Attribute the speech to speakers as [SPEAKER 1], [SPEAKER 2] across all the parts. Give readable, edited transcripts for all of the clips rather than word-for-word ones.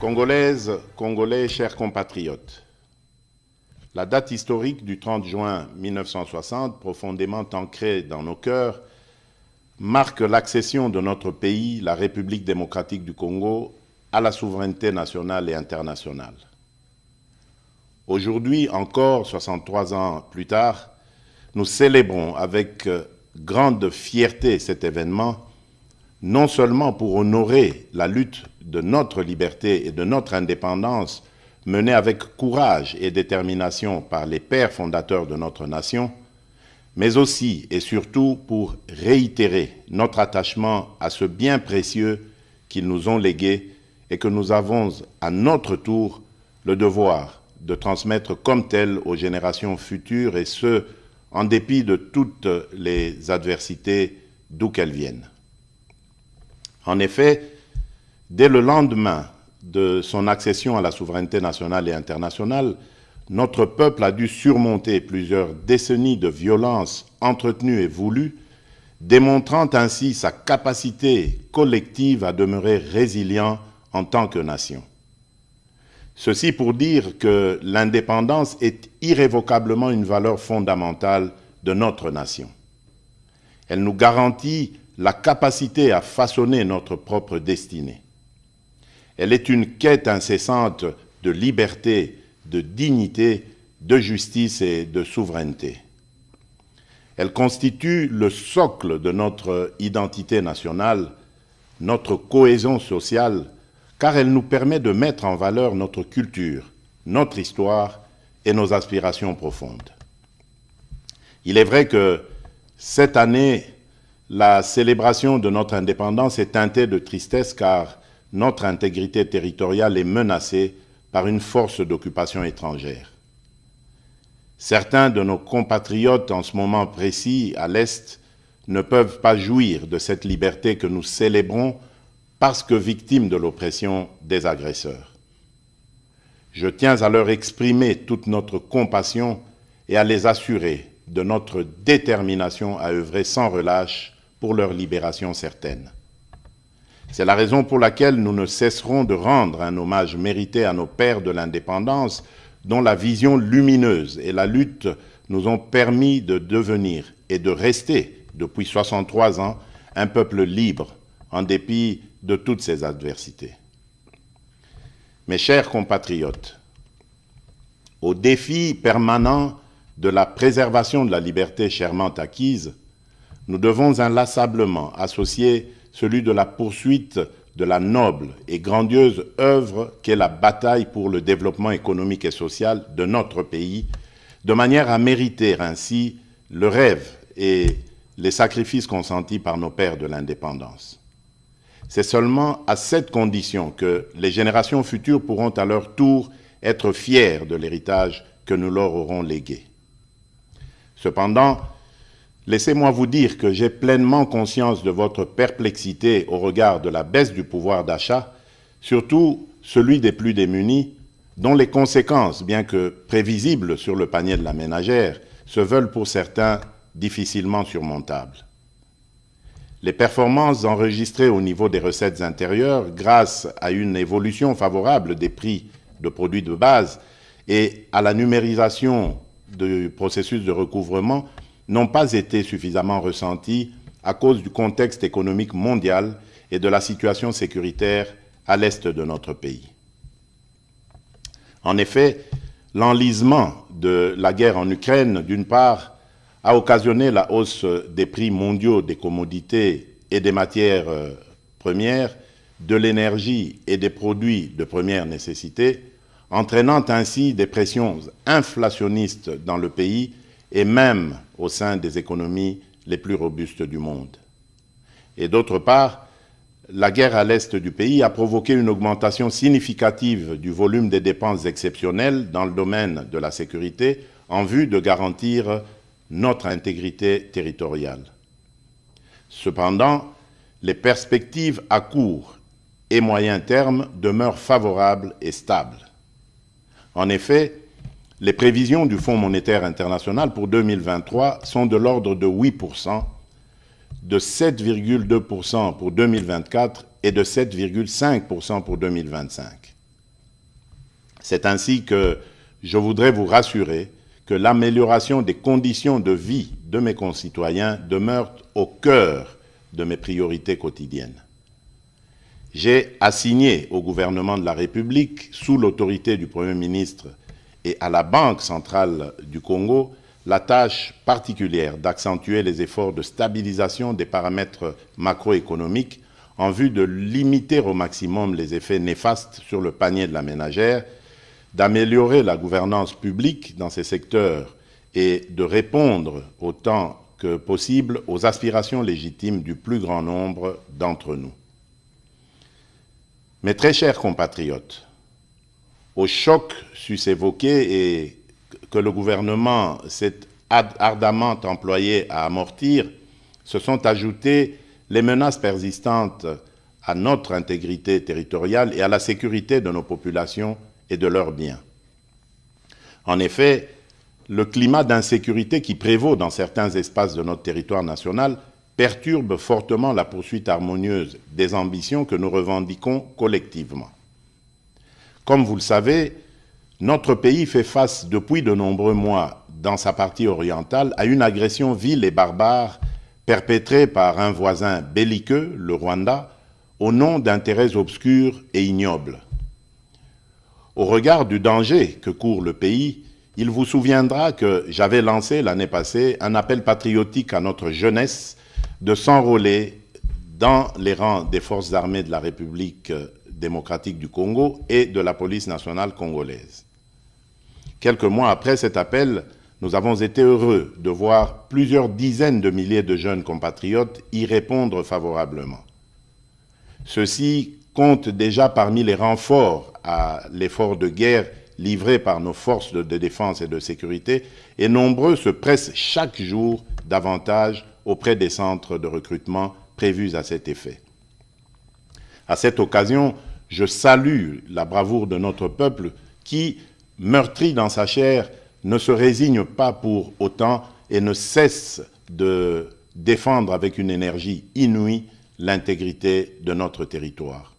[SPEAKER 1] Congolaises, Congolais, chers compatriotes, la date historique du 30 juin 1960, profondément ancrée dans nos cœurs, marque l'accession de notre pays, la République démocratique du Congo, à la souveraineté nationale et internationale. Aujourd'hui, encore 63 ans plus tard, nous célébrons avec grande fierté cet événement, non seulement pour honorer la lutte de notre liberté et de notre indépendance menée avec courage et détermination par les pères fondateurs de notre nation, mais aussi et surtout pour réitérer notre attachement à ce bien précieux qu'ils nous ont légué et que nous avons à notre tour le devoir de transmettre comme tel aux générations futures, et ce, en dépit de toutes les adversités d'où qu'elles viennent. En effet, dès le lendemain de son accession à la souveraineté nationale et internationale, notre peuple a dû surmonter plusieurs décennies de violences entretenues et voulues, démontrant ainsi sa capacité collective à demeurer résilient en tant que nation. Ceci pour dire que l'indépendance est irrévocablement une valeur fondamentale de notre nation. Elle nous garantit la capacité à façonner notre propre destinée. Elle est une quête incessante de liberté, de dignité, de justice et de souveraineté. Elle constitue le socle de notre identité nationale, notre cohésion sociale, car elle nous permet de mettre en valeur notre culture, notre histoire et nos aspirations profondes. Il est vrai que cette année, la célébration de notre indépendance est teintée de tristesse, car notre intégrité territoriale est menacée par une force d'occupation étrangère. Certains de nos compatriotes en ce moment précis à l'Est ne peuvent pas jouir de cette liberté que nous célébrons parce que victimes de l'oppression des agresseurs. Je tiens à leur exprimer toute notre compassion et à les assurer de notre détermination à œuvrer sans relâche pour leur libération certaine. C'est la raison pour laquelle nous ne cesserons de rendre un hommage mérité à nos pères de l'indépendance, dont la vision lumineuse et la lutte nous ont permis de devenir et de rester, depuis 63 ans, un peuple libre, en dépit de toutes ces adversités. Mes chers compatriotes, au défi permanent de la préservation de la liberté chèrement acquise, nous devons inlassablement associer celui de la poursuite de la noble et grandiose œuvre qu'est la bataille pour le développement économique et social de notre pays, de manière à mériter ainsi le rêve et les sacrifices consentis par nos pères de l'indépendance. C'est seulement à cette condition que les générations futures pourront à leur tour être fiers de l'héritage que nous leur aurons légué. Cependant, laissez-moi vous dire que j'ai pleinement conscience de votre perplexité au regard de la baisse du pouvoir d'achat, surtout celui des plus démunis, dont les conséquences, bien que prévisibles sur le panier de la ménagère, se veulent pour certains difficilement surmontables. Les performances enregistrées au niveau des recettes intérieures, grâce à une évolution favorable des prix de produits de base et à la numérisation du processus de recouvrement, n'ont pas été suffisamment ressentis à cause du contexte économique mondial et de la situation sécuritaire à l'est de notre pays. En effet, l'enlisement de la guerre en Ukraine, d'une part, a occasionné la hausse des prix mondiaux des commodités et des matières premières, de l'énergie et des produits de première nécessité, entraînant ainsi des pressions inflationnistes dans le pays et même au sein des économies les plus robustes du monde. Et d'autre part, la guerre à l'est du pays a provoqué une augmentation significative du volume des dépenses exceptionnelles dans le domaine de la sécurité en vue de garantir notre intégrité territoriale. Cependant, les perspectives à court et moyen terme demeurent favorables et stables. En effet, les prévisions du Fonds monétaire international pour 2023 sont de l'ordre de 8%, de 7,2% pour 2024 et de 7,5% pour 2025. C'est ainsi que je voudrais vous rassurer que l'amélioration des conditions de vie de mes concitoyens demeure au cœur de mes priorités quotidiennes. J'ai assigné au gouvernement de la République, sous l'autorité du Premier ministre et à la Banque centrale du Congo, la tâche particulière d'accentuer les efforts de stabilisation des paramètres macroéconomiques en vue de limiter au maximum les effets néfastes sur le panier de la ménagère, d'améliorer la gouvernance publique dans ces secteurs et de répondre autant que possible aux aspirations légitimes du plus grand nombre d'entre nous. Mes très chers compatriotes, au choc sus évoqué et que le gouvernement s'est ardemment employé à amortir, se sont ajoutées les menaces persistantes à notre intégrité territoriale et à la sécurité de nos populations et de leurs biens. En effet, le climat d'insécurité qui prévaut dans certains espaces de notre territoire national perturbe fortement la poursuite harmonieuse des ambitions que nous revendiquons collectivement. Comme vous le savez, notre pays fait face depuis de nombreux mois, dans sa partie orientale, à une agression vile et barbare perpétrée par un voisin belliqueux, le Rwanda, au nom d'intérêts obscurs et ignobles. Au regard du danger que court le pays, il vous souviendra que j'avais lancé l'année passée un appel patriotique à notre jeunesse de s'enrôler dans les rangs des forces armées de la République démocratique du Congo et de la police nationale congolaise. Quelques mois après cet appel, nous avons été heureux de voir plusieurs dizaines de milliers de jeunes compatriotes y répondre favorablement. Ceux-ci comptent déjà parmi les renforts à l'effort de guerre livré par nos forces de défense et de sécurité, et nombreux se pressent chaque jour davantage auprès des centres de recrutement prévus à cet effet. À cette occasion, je salue la bravoure de notre peuple qui, meurtri dans sa chair, ne se résigne pas pour autant et ne cesse de défendre avec une énergie inouïe l'intégrité de notre territoire.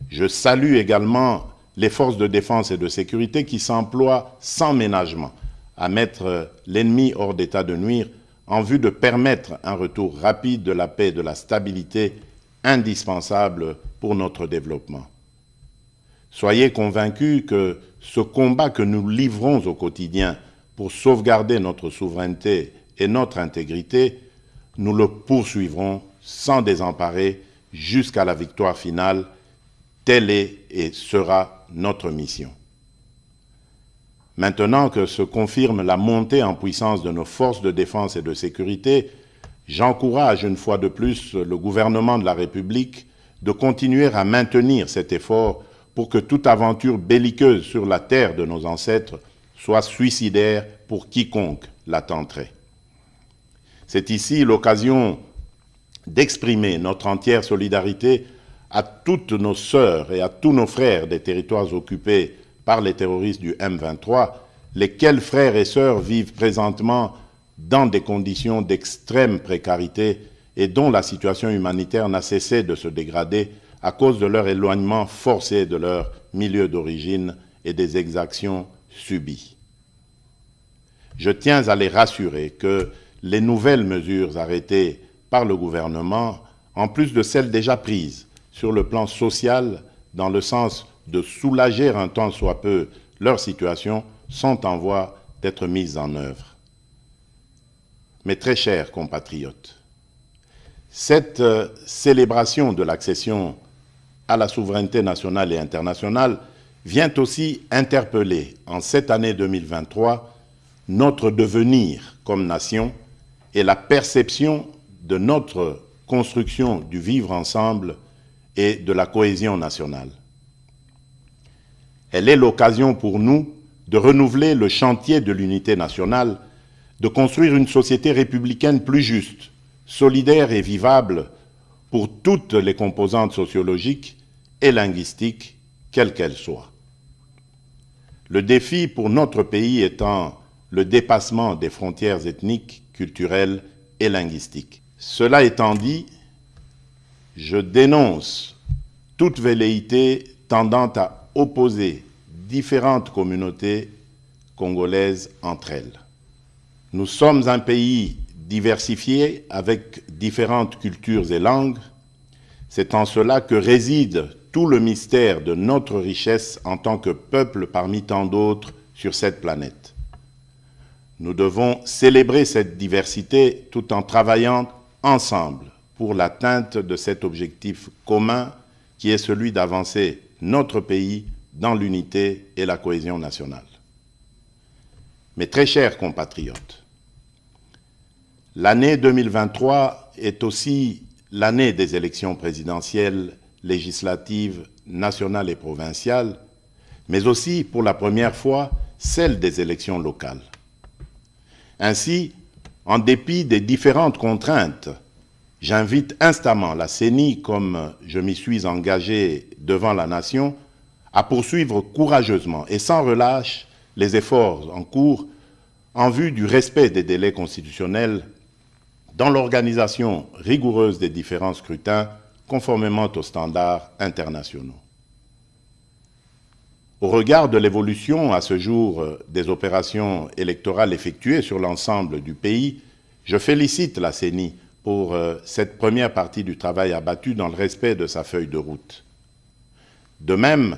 [SPEAKER 1] Je salue également les forces de défense et de sécurité qui s'emploient sans ménagement à mettre l'ennemi hors d'état de nuire en vue de permettre un retour rapide de la paix et de la stabilité indispensable pour notre développement. Soyez convaincus que ce combat que nous livrons au quotidien pour sauvegarder notre souveraineté et notre intégrité, nous le poursuivrons sans désemparer jusqu'à la victoire finale. Telle est et sera notre mission. Maintenant que se confirme la montée en puissance de nos forces de défense et de sécurité, j'encourage une fois de plus le gouvernement de la République de continuer à maintenir cet effort pour que toute aventure belliqueuse sur la terre de nos ancêtres soit suicidaire pour quiconque la tenterait. C'est ici l'occasion d'exprimer notre entière solidarité à toutes nos sœurs et à tous nos frères des territoires occupés par les terroristes du M23, lesquels frères et sœurs vivent présentement dans des conditions d'extrême précarité et dont la situation humanitaire n'a cessé de se dégrader à cause de leur éloignement forcé de leur milieu d'origine et des exactions subies. Je tiens à les rassurer que les nouvelles mesures arrêtées par le gouvernement, en plus de celles déjà prises sur le plan social, dans le sens de soulager un tant soit peu leur situation, sont en voie d'être mises en œuvre. Mes très chers compatriotes, cette célébration de l'accession à la souveraineté nationale et internationale vient aussi interpeller, en cette année 2023, notre devenir comme nation et la perception de notre construction du vivre ensemble et de la cohésion nationale. Elle est l'occasion pour nous de renouveler le chantier de l'unité nationale, de construire une société républicaine plus juste, solidaire et vivable pour toutes les composantes sociologiques et linguistiques, quelles qu'elles soient. Le défi pour notre pays étant le dépassement des frontières ethniques, culturelles et linguistiques. Cela étant dit, je dénonce toute velléité tendant à opposer différentes communautés congolaises entre elles. Nous sommes un pays diversifié avec différentes cultures et langues. C'est en cela que réside tout le mystère de notre richesse en tant que peuple parmi tant d'autres sur cette planète. Nous devons célébrer cette diversité tout en travaillant ensemble pour l'atteinte de cet objectif commun qui est celui d'avancer notre pays dans l'unité et la cohésion nationale. Mes très chers compatriotes, l'année 2023 est aussi l'année des élections présidentielles, législatives, nationales et provinciales, mais aussi pour la première fois celle des élections locales. Ainsi, en dépit des différentes contraintes, j'invite instamment la CENI, comme je m'y suis engagé devant la nation, à poursuivre courageusement et sans relâche les efforts en cours en vue du respect des délais constitutionnels dans l'organisation rigoureuse des différents scrutins conformément aux standards internationaux. Au regard de l'évolution à ce jour des opérations électorales effectuées sur l'ensemble du pays, je félicite la CENI pour cette première partie du travail abattu dans le respect de sa feuille de route. De même,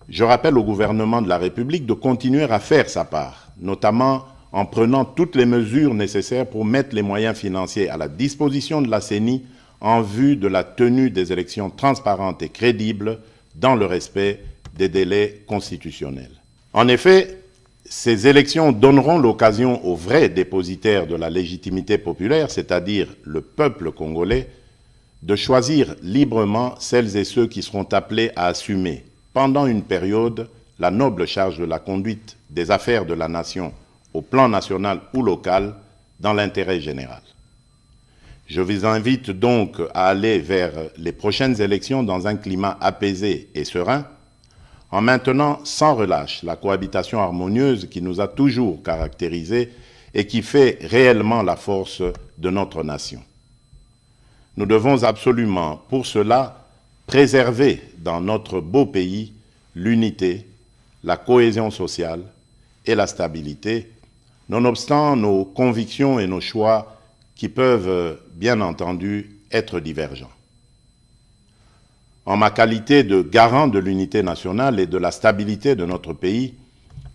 [SPEAKER 1] je rappelle au gouvernement de la République de continuer à faire sa part, notamment en prenant toutes les mesures nécessaires pour mettre les moyens financiers à la disposition de la CENI en vue de la tenue des élections transparentes et crédibles dans le respect des délais constitutionnels. En effet, ces élections donneront l'occasion aux vrais dépositaires de la légitimité populaire, c'est-à-dire le peuple congolais, de choisir librement celles et ceux qui seront appelés à assumer, pendant une période, la noble charge de la conduite des affaires de la nation au plan national ou local, dans l'intérêt général. Je vous invite donc à aller vers les prochaines élections dans un climat apaisé et serein, en maintenant sans relâche la cohabitation harmonieuse qui nous a toujours caractérisés et qui fait réellement la force de notre nation. Nous devons absolument, pour cela, préserver dans notre beau pays l'unité, la cohésion sociale et la stabilité, nonobstant nos convictions et nos choix qui peuvent, bien entendu, être divergents. En ma qualité de garant de l'unité nationale et de la stabilité de notre pays,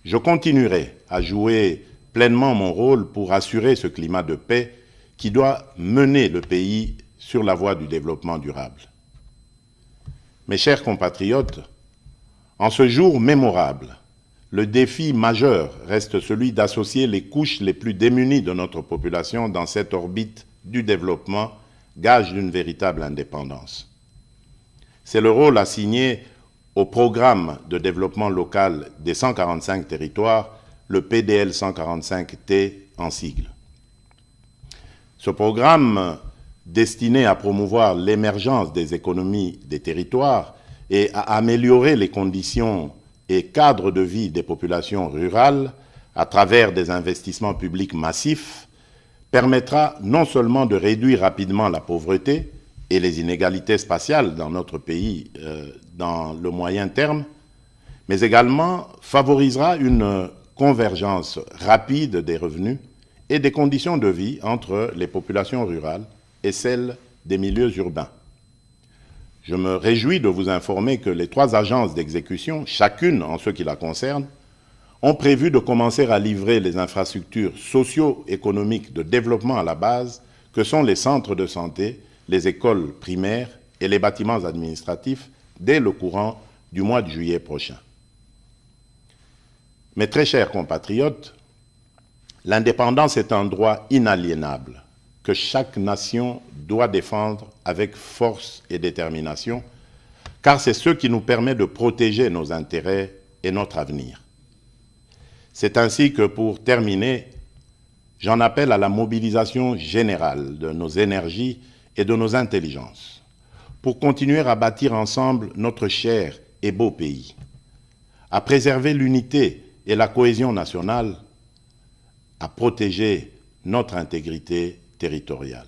[SPEAKER 1] je continuerai à jouer pleinement mon rôle pour assurer ce climat de paix qui doit mener le pays sur la voie du développement durable. Mes chers compatriotes, en ce jour mémorable, le défi majeur reste celui d'associer les couches les plus démunies de notre population dans cette orbite du développement, gage d'une véritable indépendance. C'est le rôle assigné au programme de développement local des 145 territoires, le PDL 145T en sigle. Ce programme, destiné à promouvoir l'émergence des économies des territoires et à améliorer les conditions et cadres de vie des populations rurales à travers des investissements publics massifs, permettra non seulement de réduire rapidement la pauvreté et les inégalités spatiales dans notre pays dans le moyen terme, mais également favorisera une convergence rapide des revenus et des conditions de vie entre les populations rurales et celles des milieux urbains. Je me réjouis de vous informer que les 3 agences d'exécution, chacune en ce qui la concerne, ont prévu de commencer à livrer les infrastructures socio-économiques de développement à la base, que sont les centres de santé, les écoles primaires et les bâtiments administratifs, dès le courant du mois de juillet prochain. Mes très chers compatriotes, l'indépendance est un droit inaliénable que chaque nation doit défendre avec force et détermination, car c'est ce qui nous permet de protéger nos intérêts et notre avenir. C'est ainsi que, pour terminer, j'en appelle à la mobilisation générale de nos énergies et de nos intelligences, pour continuer à bâtir ensemble notre cher et beau pays, à préserver l'unité et la cohésion nationale, à protéger notre intégrité territoriale.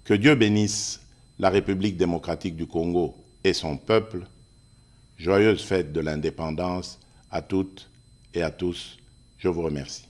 [SPEAKER 1] Que Dieu bénisse la République démocratique du Congo et son peuple. Joyeuse fête de l'indépendance à toutes et à tous. Je vous remercie.